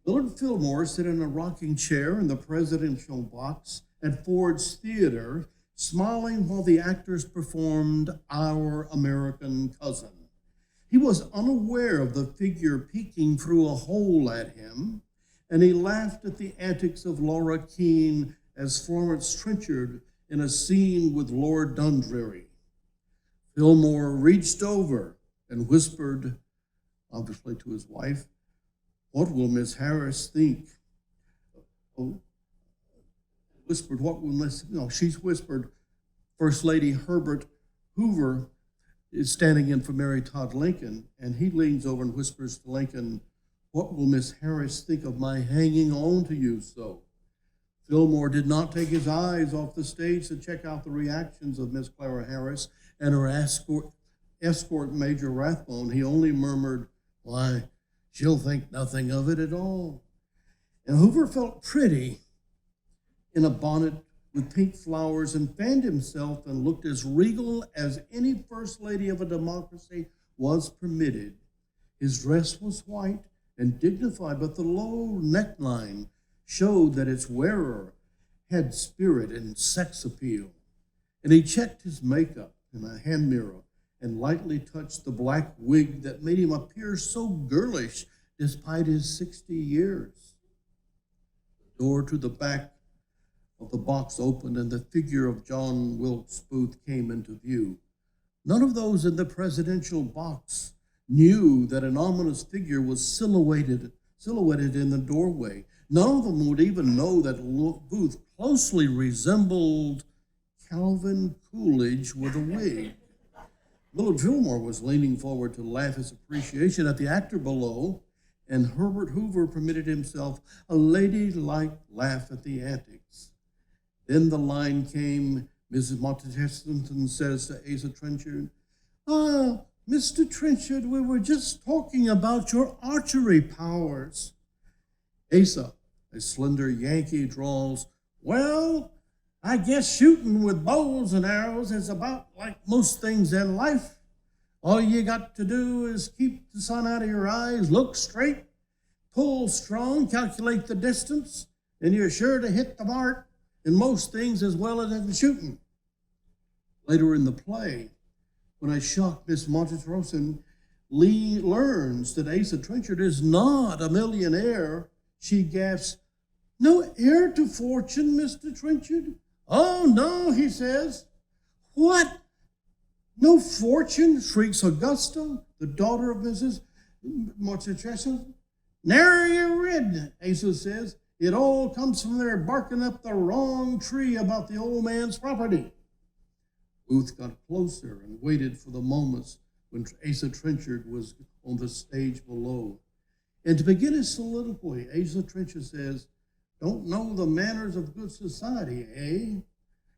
Willard Fillmore sat in a rocking chair in the presidential box at Ford's Theater, smiling while the actors performed Our American Cousin. He was unaware of the figure peeking through a hole at him, and he laughed at the antics of Laura Keene as Florence Trenchard in a scene with Lord Dundreary. Fillmore reached over and whispered, obviously to his wife, "What will Miss Harris think?" Oh, whispered, "What will Miss," no, she's whispered, First Lady Herbert Hoover is standing in for Mary Todd Lincoln, and he leans over and whispers to Lincoln, "What will Miss Harris think of my hanging on to you so?" Fillmore did not take his eyes off the stage to check out the reactions of Miss Clara Harris and her escort Major Rathbone. He only murmured, "Why, she'll think nothing of it at all." And Hoover felt pretty in a bonnet with pink flowers and fanned himself and looked as regal as any first lady of a democracy was permitted. His dress was white and dignified, but the low neckline showed that its wearer had spirit and sex appeal. And he checked his makeup in a hand mirror and lightly touched the black wig that made him appear so girlish despite his 60 years. The door to the back of the box opened and the figure of John Wilkes Booth came into view. None of those in the presidential box knew that an ominous figure was silhouetted in the doorway. None of them would even know that Booth closely resembled Calvin Coolidge with a wig. Willard Fillmore was leaning forward to laugh his appreciation at the actor below, and Herbert Hoover permitted himself a ladylike laugh at the antics. Then the line came, Mrs. Montesson says to Asa Trenchard, "Ah, Mr. Trenchard, we were just talking about your archery powers." Asa, a slender Yankee, drawls, "Well, I guess shooting with bows and arrows is about like most things in life. All you got to do is keep the sun out of your eyes, look straight, pull strong, calculate the distance, and you're sure to hit the mark in most things as well as in shooting." Later in the play, when a shocked Miss Montesson learns that Asa Trenchard is not a millionaire, she gasps, "No heir to fortune, Mr. Trenchard?" "Oh, no," he says. "What? No fortune?" shrieks Augusta, the daughter of Mrs. Montesson. "Nary a rid," Asa says. "It all comes from their barking up the wrong tree about the old man's property." Booth got closer and waited for the moments when Asa Trenchard was on the stage below. And to begin his soliloquy, Asa Trenchard says, "Don't know the manners of good society, eh?"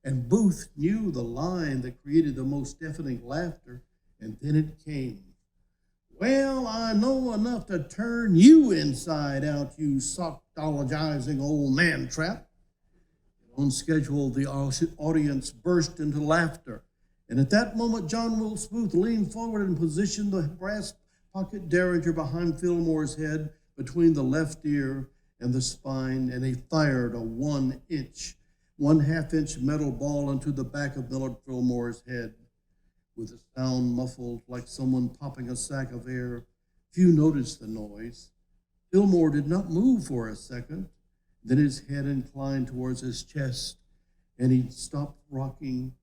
And Booth knew the line that created the most deafening laughter, and then it came. "Well, I know enough to turn you inside out, you sockdologizing old man trap." On schedule, the audience burst into laughter. And at that moment, John Wilkes Booth leaned forward and positioned the brass pocket derringer behind Fillmore's head between the left ear and the spine, and he fired a 1.5-inch metal ball into the back of Millard Fillmore's head. With a sound muffled like someone popping a sack of air, few noticed the noise. Fillmore did not move for a second. Then his head inclined towards his chest, and he stopped rocking.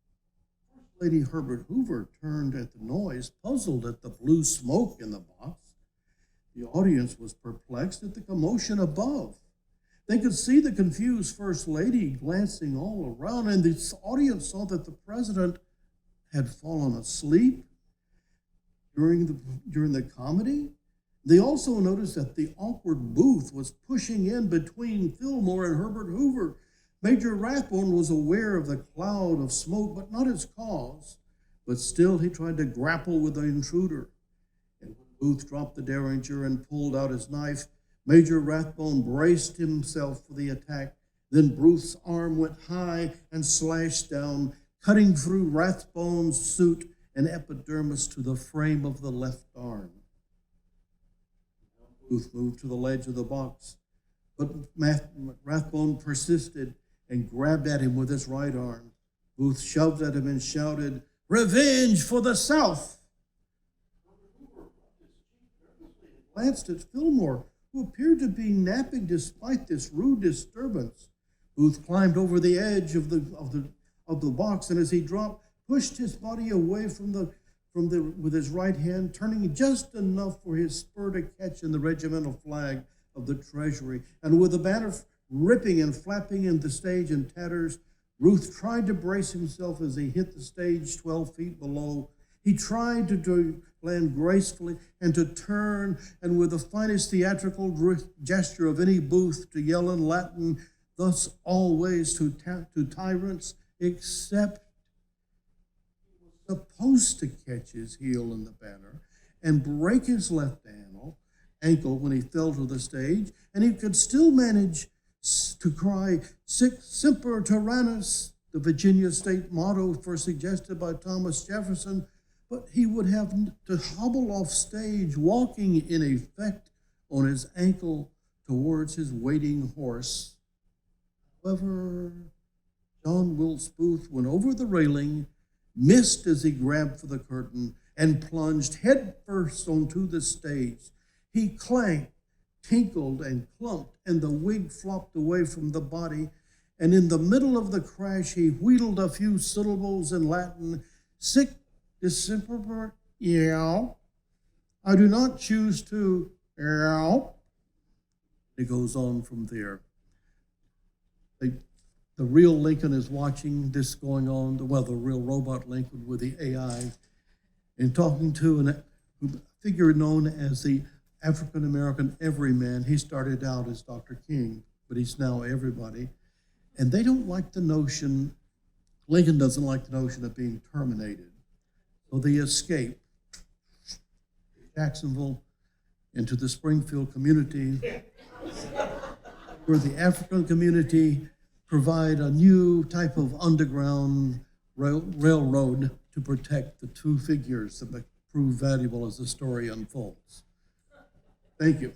Lady Herbert Hoover turned at the noise, puzzled at the blue smoke in the box. The audience was perplexed at the commotion above. They could see the confused First Lady glancing all around, and the audience saw that the president had fallen asleep during the comedy. They also noticed that the awkward Booth was pushing in between Fillmore and Herbert Hoover. Major Rathbone was aware of the cloud of smoke, but not its cause. But still, he tried to grapple with the intruder. And when Booth dropped the derringer and pulled out his knife, Major Rathbone braced himself for the attack. Then Booth's arm went high and slashed down, cutting through Rathbone's suit and epidermis to the frame of the left arm. Booth moved to the ledge of the box But Rathbone persisted and grabbed at him with his right arm. Booth shoved at him and shouted, "Revenge for the South!" Glanced at Fillmore, who appeared to be napping despite this rude disturbance. Booth climbed over the edge of the box, and as he dropped, pushed his body away with his right hand, turning just enough for his spur to catch in the regimental flag of the Treasury. And with the banner ripping and flapping in the stage in tatters, Ruth tried to brace himself as he hit the stage 12 feet below. He tried to land gracefully and to turn, and with the finest theatrical gesture of any Booth, to yell in Latin, "Thus always to tyrants," except he was supposed to catch his heel in the banner and break his left ankle when he fell to the stage, and he could still manage to cry, "Sic semper tyrannis," the Virginia state motto first suggested by Thomas Jefferson, but he would have to hobble off stage, walking in effect on his ankle towards his waiting horse. However, John Wilkes Booth went over the railing, missed as he grabbed for the curtain, and plunged headfirst onto the stage. He clanked, tinkled, and clumped, and the wig flopped away from the body, and in the middle of the crash he wheedled a few syllables in Latin, "Sic dissemper, yow. I do not choose to, yow." It goes on from there. The real Lincoln is watching this going on, the real robot Lincoln with the AI, and talking to a figure known as the African-American everyman. He started out as Dr. King, but he's now everybody. And they don't like the notion, Lincoln doesn't like the notion of being terminated. So they escape Jacksonville into the Springfield community, where the African community provide a new type of underground railroad to protect the two figures that prove valuable as the story unfolds. Thank you.